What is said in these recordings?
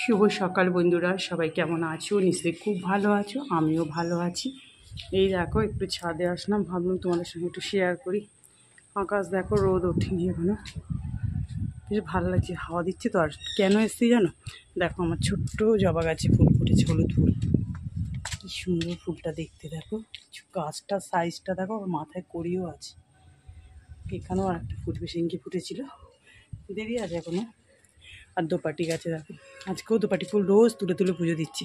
শুভ সকাল বন্ধুরা, সবাই কেমন আছো? নিশ্চয়ই খুব ভালো আছো, আমিও ভালো আছি। এই দেখো একটু ছাদে আসলাম, ভাবলাম তোমাদের সঙ্গে একটু শেয়ার করি। আকাশ দেখো, রোদ ওঠেনি এখনো, বেশ ভালো লাগছে, হাওয়া দিচ্ছে তো। আর কেন এসছি জানো? দেখো আমার ছোট্ট জবা গাছে ফুল ফুটেছে, হলুদ ফুল। কি সুন্দর ফুলটা দেখতে, দেখো গাছটার সাইজটা দেখো, আমার মাথায় কড়িও আছে। এখানেও আর একটা ফুটবে, সেদিনকে ফুটেছিল, দেরি আছে এখনো। আর দোপাটি গাছে দেখো, আজকেও দোপাটি ফুল রোজ তুলে তুলে পুজো দিচ্ছি।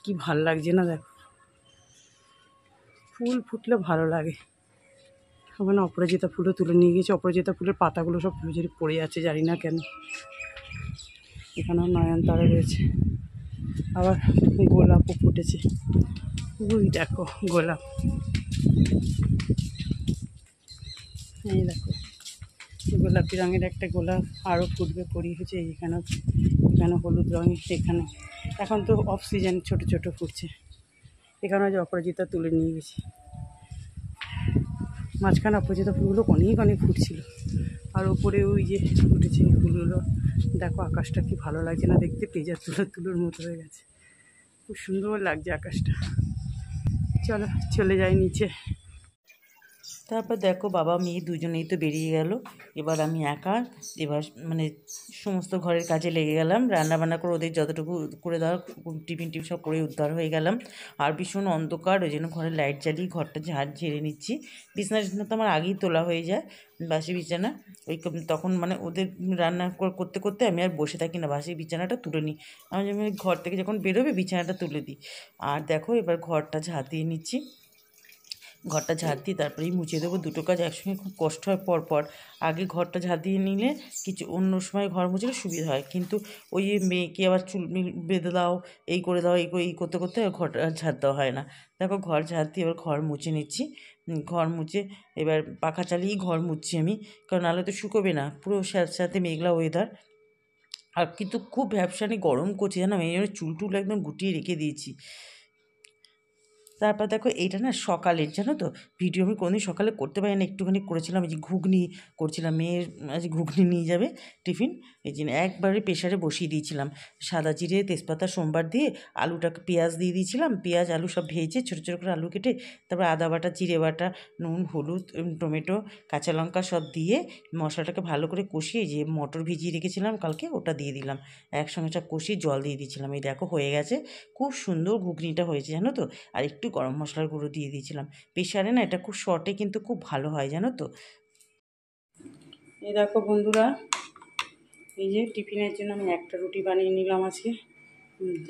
কি ভাল লাগছে না দেখো, ফুল ফুটলে ভালো লাগে। ওখানে অপরাজিতা ফুলও তুলে নিয়ে গেছে, অপরাজিতা ফুলের পাতাগুলো সব ঝুড়ি পড়ে আছে, জানি না কেন। এখানেও নয়নতারা রয়েছে, আবার গোলাপও ফুটেছে। ওই দেখো গোলাপ, এই দেখো গোলাপি রঙের একটা গোলাপ আরও ফুটবে, পড়ি হয়েছে। এখানে হলুদ রঙের, এখানে এখন তো অফ সিজন, ছোটো ছোটো ফুটছে। এখানেও যে অপরাজিতা তুলে নিয়ে গেছি, মাঝখানে অপরাজিতা ফুলগুলো অনেক অনেক ফুটছিল। আর ওপরে ওই যে ফুটেছে এই ফুলগুলো, দেখো আকাশটা কি ভালো লাগছে না দেখতে, পেঁজা তুলোর মতো হয়ে গেছে, খুব সুন্দর লাগছে আকাশটা। চলো চলে যাই নিচে। তারপর দেখো বাবা মেয়ে দুজনেই তো বেরিয়ে গেল, এবার আমি একা। এবার মানে সমস্ত ঘরের কাজে লেগে গেলাম, রান্না বান্না করে ওদের যতটুকু করে দেওয়ার টিফিন সব করে উদ্ধার হয়ে গেলাম। আর ভীষণ অন্ধকার, ওই জন্য ঘরে লাইট জ্বালিয়ে ঘরটা ঝেড়ে নিচ্ছি। বিছানা তো আমার আগেই তোলা হয়ে যায়, বাসি বিছানা। ওই তখন মানে ওদের রান্না করতে করতে আমি আর বসে থাকি না, বাসি বিছানাটা তুলে নিই। আমি যেমন ঘর থেকে যখন বেরোবে বিছানাটা তুলে দিই। আর দেখো এবার ঘরটা ঝাঁট দিয়ে নিচ্ছি, ঘরটা ঝাড় দিয়ে তারপরেই মুছে দেবো। দুটো কাজ একসঙ্গে খুব কষ্ট হয় পরপর। আগে ঘরটা ঝাড় দিয়ে নিলে কিছু অন্য সময় ঘর মুছলে সুবিধা হয়, কিন্তু ওই মেয়েকে আবার চুল বেঁধে দাও, এই করে দাও, এই করতে করতে ঘরটা ঝাড় দেওয়া হয় না। দেখো ঘর ঝাড় দিয়ে এবার ঘর মুছে নিচ্ছি। ঘর মুছে এবার পাখা চালিয়েই ঘর মুছছি আমি, কারণ নাহলে তো শুকোবে না, পুরো সাথে মেঘলা ওয়েদার। আর কিন্তু খুব ভ্যাপসানি গরম করছে জানো, এই জন্য চুল একদম গুটিয়ে রেখে দিয়েছি। তারপর দেখো এইটা না সকালের, জানো তো ভিডিও আমি কোনোদিন সকালে করতে পারি না, একটুখানি করেছিলাম। এই যে ঘুগনি করছিলাম, মেয়ের আজ ঘুগনি নিয়ে যাবে টিফিন, এই জন্য একবারে প্রেশারে বসিয়ে দিয়েছিলাম। সাদা জিরে তেজপাতা সোমবার দিয়ে আলুটাকে পেঁয়াজ দিয়ে দিয়েছিলাম, পেঁয়াজ আলু সব ভেজে ছোটো ছোটো করে আলু কেটে, তারপর আদা বাটা জিরে বাটা নুন হলুদ টমেটো কাঁচা লঙ্কা সব দিয়ে মশলাটাকে ভালো করে কষিয়ে, যে মটর ভিজিয়ে রেখেছিলাম কালকে ওটা দিয়ে দিলাম, একসঙ্গে সব কষিয়ে জল দিয়ে দিয়েছিলাম। এই দেখো হয়ে গেছে, খুব সুন্দর ঘুগনিটা হয়েছে জানো তো। আর একটু গরম মশলার গুঁড়ো দিয়ে দিয়েছিলাম। প্রেশারে না এটা খুব শর্টে কিন্তু খুব ভালো হয় জানো তো। এই দেখো বন্ধুরা, এই যে টিফিনের জন্য আমি একটা রুটি বানিয়ে নিলাম আজকে।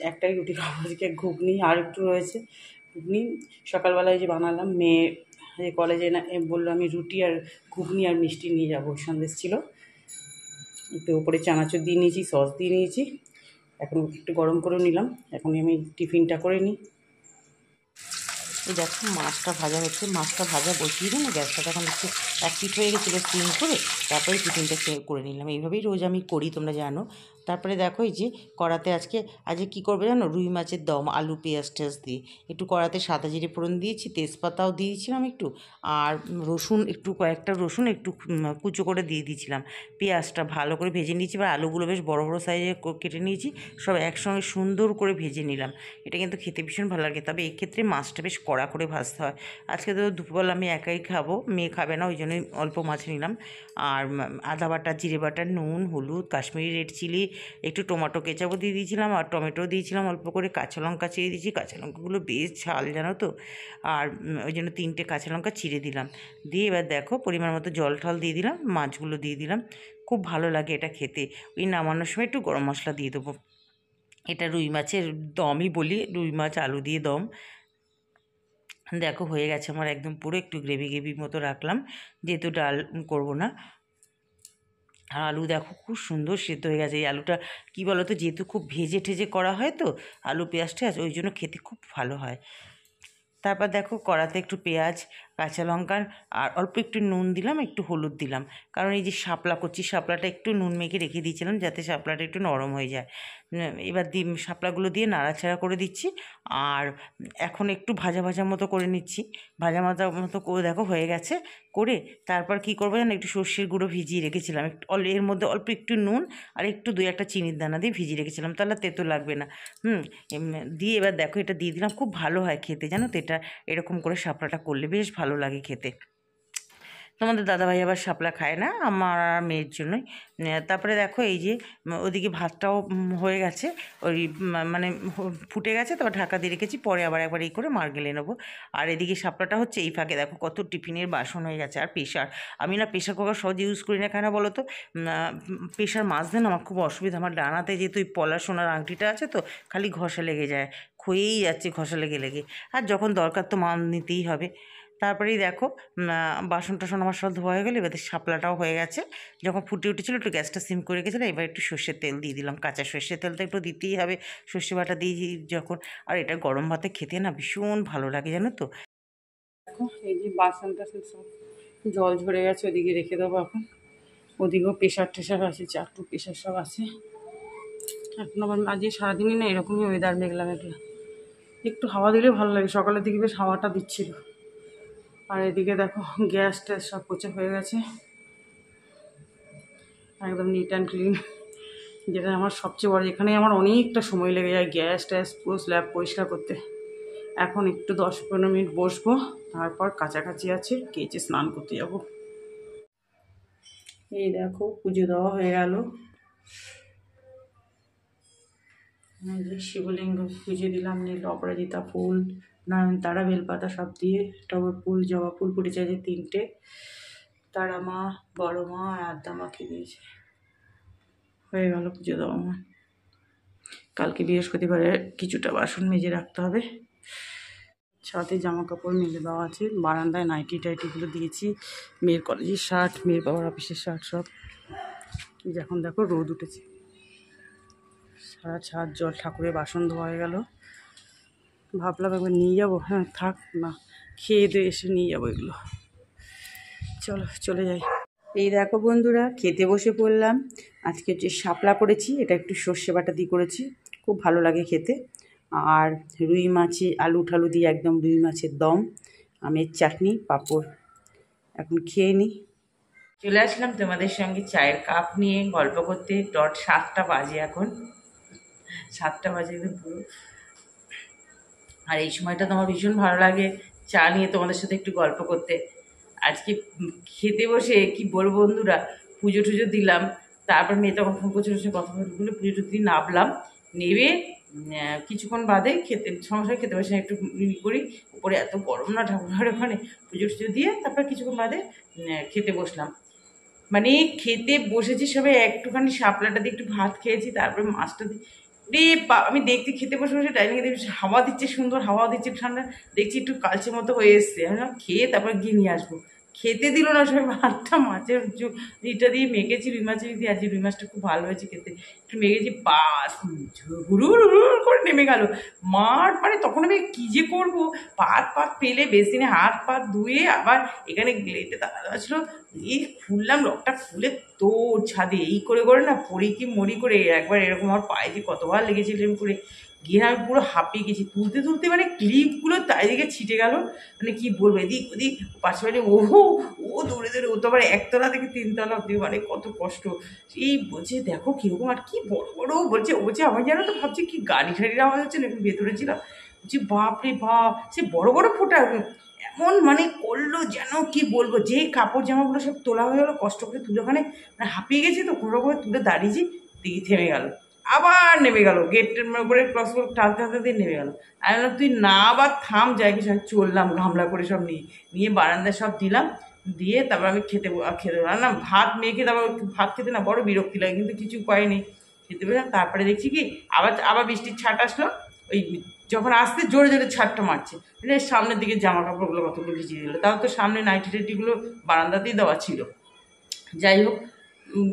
একটাই রুটি খাবো আজকে, ঘুগনি আর একটু রয়েছে। ঘুগনি সকালবেলায় যে বানালাম, মেয়ে যে কলেজে না বললো আমি রুটি আর ঘুগনি আর মিষ্টি নিয়ে যাবো, সন্দেশ ছিল, একটু উপরে চানাচুর দিয়ে নিয়েছি, সস দিয়ে নিয়েছি। এখন একটু গরম করে নিলাম, এখন আমি টিফিনটা করে নিই। এই দেখো মাছটা ভাজা হচ্ছে, মাছটা ভাজা বসিয়ে দিই না, গ্যাসটা তখন একটু এক পিঠ হয়ে গেছিলো সিম করে, তারপরে টিফিনটা করে নিলাম। এইভাবেই রোজ আমি করি, তোমরা জানো। তারপরে দেখো এই যে কড়াতে আজকে কী করবে জানো, রুই মাছের দম, আলু পেঁয়াজ টেয়াজ দিয়ে একটু কড়াতে সাদা জিরে ফোড়ন দিয়েছি, তেজপাতাও দিয়েছিলাম একটু, আর রসুন একটু কয়েকটা রসুন একটু কুচো করে দিয়ে দিয়েছিলাম। পেঁয়াজটা ভালো করে ভেজে নিয়েছি, এবার আলুগুলো বেশ বড় বড় সাইজে কেটে নিয়েছি, সব একসঙ্গে সুন্দর করে ভেজে নিলাম। এটা কিন্তু খেতে ভীষণ ভালো লাগে, তবে এক্ষেত্রে মাছটা বেশ কড়া করে ভাজতে হয়। আজকে তো দুপুরবেলা আমি একাই খাবো, মেয়ে খাবে না, ওই জন্যই অল্প মাছ নিলাম। আর আদা বাটা জিরে বাটা নুন হলুদ কাশ্মীরি রেড চিলি একটু টমেটো কেচাপও দিয়ে দিয়েছিলাম, আর টমেটো দিয়েছিলাম অল্প করে, কাঁচা লঙ্কা চিড়ে দিয়েছি, কাঁচা লঙ্কাগুলো বেশ ঝাল জানো তো, আর ওই জন্য 3টে কাঁচা লঙ্কা চিড়ে দিলাম। দিয়ে এবার দেখো পরিমাণ মতো জল টল দিয়ে দিলাম, মাছগুলো দিয়ে দিলাম। খুব ভালো লাগে এটা খেতে। ওই নামানোর সময় একটু গরম মশলা দিয়ে দেবো। এটা রুই মাছের দমই বলি, রুই মাছ আলু দিয়ে দম। দেখো হয়ে গেছে আমার একদম পুরো, একটু গ্রেভি মতো রাখলাম যেহেতু ডাল করব না। আর আলু দেখো খুব সুন্দর সেদ্ধ হয়ে গেছে। এই আলুটা কী বলো তো, যেহেতু খুব ভেজে ঠেজে করা হয় তো আলু পেঁয়াজটা, ওই জন্য খেতে খুব ভালো হয়। তারপর দেখো কড়াতে একটু পেঁয়াজ কাঁচা লঙ্কা আর অল্প একটু নুন দিলাম, একটু হলুদ দিলাম, কারণ এই যে শাপলা করছি, শাপলাটা একটু নুন মেখে রেখে দিয়েছিলাম যাতে শাপলাটা একটু নরম হয়ে যায়। এবার শাপলাগুলো দিয়ে নাড়াচাড়া করে দিচ্ছি। আর এখন একটু ভাজা ভাজা মতো করে নিচ্ছি। ভাজা ভাজা মতো করে দেখো হয়ে গেছে। করে তারপর কি করবো জানো, একটু সর্ষের গুঁড়ো ভিজিয়ে রেখেছিলাম, একটু এর মধ্যে অল্প একটু নুন আর একটু 2-1 চিনির দানা দিয়ে ভিজিয়ে রেখেছিলাম, তাহলে তেতো লাগবে না। দিয়ে এবার দেখো এটা দিয়ে দিলাম। খুব ভালো হয় খেতে জানো তো, এটা এরকম করে শাপলাটা করলে বেশ ভালো লাগে খেতে। তোমাদের দাদাভাই আবার শাপলা খায় না, আমার আর মেয়ের জন্যই। তারপরে দেখো এই যে ওদিকে ভাতটাও হয়ে গেছে, ওই মানে ফুটে গেছে, তারপর ঢাকা দিয়ে রেখেছি, পরে আবার একবার এই করে মার গেলে নেবো। আর এদিকে শাপলাটা হচ্ছে, এই ফাঁকে দেখো কত টিফিনের বাসন হয়ে গেছে। আর প্রেশার, আমি না প্রেশার কুকার সহজ ইউজ করি না, কেন বলো তো, প্রেশার মাজতে না আমার খুব অসুবিধা। আমার ডানাতে যেহেতু ওই পলার সোনার আংটিটা আছে তো, খালি ঘষা লেগে যায়, ক্ষয়েই যাচ্ছে ঘষা লেগে লেগে। আর যখন দরকার তো মান নিতেই হবে। তারপরেই দেখো বাসন টাসন আমার সব ধোয়া হয়ে গেলো। এবার শাপলাটাও হয়ে গেছে। যখন ফুটে উঠেছিলো একটু গ্যাসটা সিম করে গেছিলো, এবার একটু সর্ষের তেল দিয়ে দিলাম, কাঁচা সর্ষের তেলটা একটু দিতেই হবে সর্ষে বাটা দিয়ে যখন। আর এটা গরম ভাতে খেতে না ভীষণ ভালো লাগে জানো তো। দেখো এই যে বাসন টাসন সব জল ঝরে গেছে, ওদিকে রেখে দেবো এখন। ওদিকেও প্রেশার টেশার আছে, চারটু প্রেশার সব আছে। এখন আবার আজকে সারাদিনই না এরকমই ওয়েদার, মেঘলা মেঘলা। একটু হাওয়া দিলে ভালো লাগে, সকালের দিকে বেশ হাওয়াটা দিচ্ছিল। আর এদিকে দেখো গ্যাস ট্যাস সব পোছা হয়ে গেছে, একদম নিট অ্যান্ড ক্লিন। যেটা আমার সবচেয়ে বড়, এখানে আমার অনেকটা সময় লেগে যায় গ্যাস ট্যাস পুরো স্ল্যাব পরিষ্কার করতে। এখন একটু 10-15 মিনিট বসবো, তারপর কাছাকাছি আছে, কেচে স্নান করতে যাব। এই দেখো পুজো দেওয়া হয়ে গেল। যে শিবলিঙ্গ পুজো দিলাম, নীল অপরাজিতা ফুল, নয়নতারা, বেলপাতা সব দিয়ে, টগর ফুল, জবা ফুল ফুটেছে যে 3টে, তারা মা, বড় মা আর আদ্যা মাকে দিয়েছে। হয়ে গেল পুজো দেওয়া আমার। কালকে বৃহস্পতিবারে কিছুটা বাসন মেজে রাখতে হবে। সাথে জামা কাপড় মেলে দেওয়া আছে, বারান্দায় নাইটি টাইটিগুলো দিয়েছি, মেয়ের কলেজের শার্ট, মেয়ের বাবার অফিসের শার্ট সব। এখন দেখো রোদ উঠেছে, সারা ছাদ জল, ঠাকুরের বাসন ধোয়া হয়ে গেল। ভাবলাম একবার নিয়ে যাবো, হ্যাঁ থাক না, খেয়ে দিয়ে এসে নিয়ে যাবো এগুলো। চলো চলে যাই। এই দেখো বন্ধুরা, খেতে বসে পড়লাম। আজকে যে শাপলা করেছি, এটা একটু সর্ষে বাটা দিয়ে করেছি, খুব ভালো লাগে খেতে। আর রুই মাছে আলু ঠালু দিয়ে একদম রুই মাছের দম, আমের চাটনি, পাঁপড়। এখন খেয়ে নিই। চলে আসলাম তোমাদের সঙ্গে চায়ের কাপ নিয়ে গল্প করতে। 7টা বাজে এখন, 7টা বাজে একদম পুরো। আর এই সময়টা তো আমার ভীষণ ভালো লাগে চা নিয়ে তোমাদের সাথে একটু গল্প করতে। আজকে খেতে বসে কি বলবো বন্ধুরা, পুজো টুজো দিলাম, তারপর মেয়ে তখন ফোন করছিল, সে কথা বলে পুজো টুজো দিয়ে নামলাম, নেবে কিছুক্ষণ বাদে খেতে সমস্যা, খেতে বসে একটু করি। উপরে এত গরম না ঠাকুরের ওখানে, পুজো টুজো দিয়ে তারপর কিছুক্ষণ বাদে খেতে বসলাম। মানে খেতে বসেছি সবে, একটুখানি শাপলাটা দিয়ে একটু ভাত খেয়েছি, তারপরে মাছটা দিয়ে আমি দেখছি খেতে বসে বসে ডাইনিংয়ে দেখছি হাওয়া দিচ্ছে, সুন্দর হাওয়া দিচ্ছে, ঠান্ডা, দেখছি একটু কালচে মতো হয়ে এসছে। আমি খেয়ে তারপর গিয়ে নিয়ে আসবো। খেতে দিল না সবাই, ভাতটা মাছের ইটা দিয়ে মেখেছি, রুই মাছের দিয়ে। আজকে রুই মাছটা খুব ভালো হয়েছে খেতে, একটু মেখেছি, বাস হুড়ুর হুড়ুর করে নেমে গেল মাঠ। মানে তখন আমি কী যে করবো, পাত পেলে বেসিনে হাত পা ধুয়ে আবার এখানে গ্লেটে দাঁড়া ছিল, এই খুললাম লকটা, খুলে তো ছাদে এই করে করে না পড়ি কি মরি করে। একবার এরকম আমার পায়ে যে কতবার লেগেছিল এরকম করে, গিয়ে আমি পুরো হাঁপিয়ে গেছি। তুলতে তুলতে মানে ক্লিপগুলো চারিদিকে ছিটে গেল, মানে কি বলবো, এদিক ওদিক পাশে বাড়ি, ও দৌড়ে দৌড়ে, ও তো আবার 1তলা থেকে 3তলা অব্দি, মানে কত কষ্ট। এই বলছে দেখো কীরকম, আর কি বড় বড় বলছে, ও বলছে আমার জানো তো, ভাবছি কি গাড়ি ঠাড়ির আওয়াজ হচ্ছে না, একটু ভেতরে ছিলাম, বলছি বাপরে বাপ, সে বড় বড় ফোঁটা এমন মানে করলো যেন কি বলবো। যেই কাপড় জামাগুলো সব তোলা হয়ে গেলো, কষ্ট করে তুলে ওখানে, মানে হাঁপিয়ে গেছি তো, কোনো রকমে তুলে দাঁড়িয়েছি, দিকে থেমে গেল, আবার নেমে গেল, গেটের উপরে ক্রস করে টানতে টানতে দিয়ে নেমে গেল। আমি বললাম তুই না আবার থাম, যাই কিছু। আমি চললাম গামলা করে সব নিয়ে বারান্দায় সব দিলাম, দিয়ে তারপর আমি খেতে না ভাত মেখে, তারপর ভাত খেতে না বড় বিরক্তি লাগে, কিন্তু কিছু উপায় নেই, খেতে পেলাম। তারপরে দেখছি কি আবার বৃষ্টির ছাট আসলো, ওই যখন আসতে জোরে জোরে ছাটটা মারছে, মানে সামনের দিকে জামা কাপড়গুলো কতগুলো ভিজিয়ে দিল। তাও তো সামনে নাইটি টাইটিগুলো বারান্দাতেই দেওয়া ছিল। যাই হোক,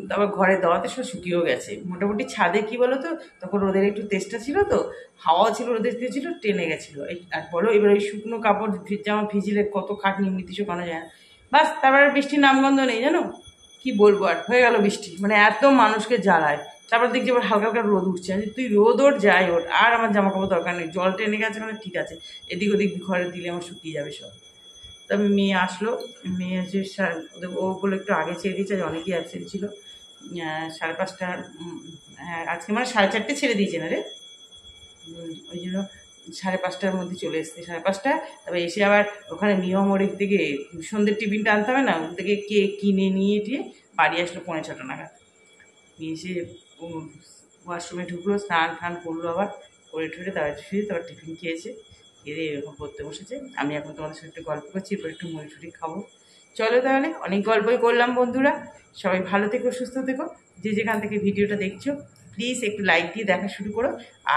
তারপর ঘরে দেওয়াতে সব শুকিয়েও গেছে মোটামুটি। ছাদে কি বলো তো, তখন রোদের একটু তেষ্টা ছিল তো, হাওয়া ছিল, রোদের তেজ ছিল, টেনে গেছিলো। আর বলো এবার ওই শুকনো কাপড় জামা ভিজিলে কত খাটনি, এমনিতে শুকানো যায় না। বাস তারপরে বৃষ্টির নামগন্ধ নেই জানো, কি বলবো। আর হয়ে গেল বৃষ্টি, মানে এত মানুষকে জ্বালায়, তারপর দেখছি আবার হালকা হালকা রোদ উঠছে, আমি তুই রোদ ওঠ যাই ওঠ, আর আমার জামা কাপড় দরকার নেই, জল টেনে গেছে মানে ঠিক আছে, এদিক ওদিক ঘরে দিলে আমার শুকিয়ে যাবে সব। তবে মেয়ে আসলো, মেয়ে যে ও বলে একটু আগে ছেড়ে দিয়েছে, আজ অনেকেই অ্যাবসেন্ট ছিল। 5:30, হ্যাঁ আজকে মানে 4:30 ছেড়ে দিয়েছে না রে, ওই জন্য 5:30টার মধ্যে চলে এসছে, 5:30। তবে এসে আবার ওখানে নিয়ম ওর থেকে সন্ধ্যের টিফিনটা আনতে হবে না, ওর থেকে কেক কিনে নিয়ে টিয়ে বাড়ি আসলো 5:45 নাগাদ। নিয়ে এসে ওয়াশরুমে ঢুকলো, স্নান টান করলো, আবার করে ঠরে তারপর শুয়ে তারপর টিফিন খেয়েছে, খেয়ে এরকম পড়তে বসেছে। আমি এখন তোমাদের সাথে একটু গল্প করছি, এরপর একটু মুড়ি টুড়ি খাবো। চলো তাহলে, অনেক গল্পই করলাম বন্ধুরা, সবাই ভালো থেকো, সুস্থ থেকো, যে যেখান থেকে ভিডিওটা দেখছো প্লিজ একটু লাইক দিয়ে দেখা শুরু করো।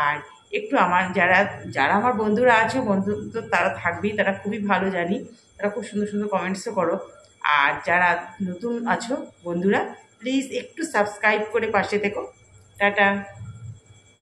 আর একটু আমার যারা যারা আমার বন্ধুরা আছো, বন্ধু তো তারা থাকবেই, তারা খুবই ভালো জানি, তারা খুব সুন্দর সুন্দর কমেন্টসও করো। আর যারা নতুন আছো বন্ধুরা, প্লিজ একটু সাবস্ক্রাইব করে পাশে থেকো। টাটা।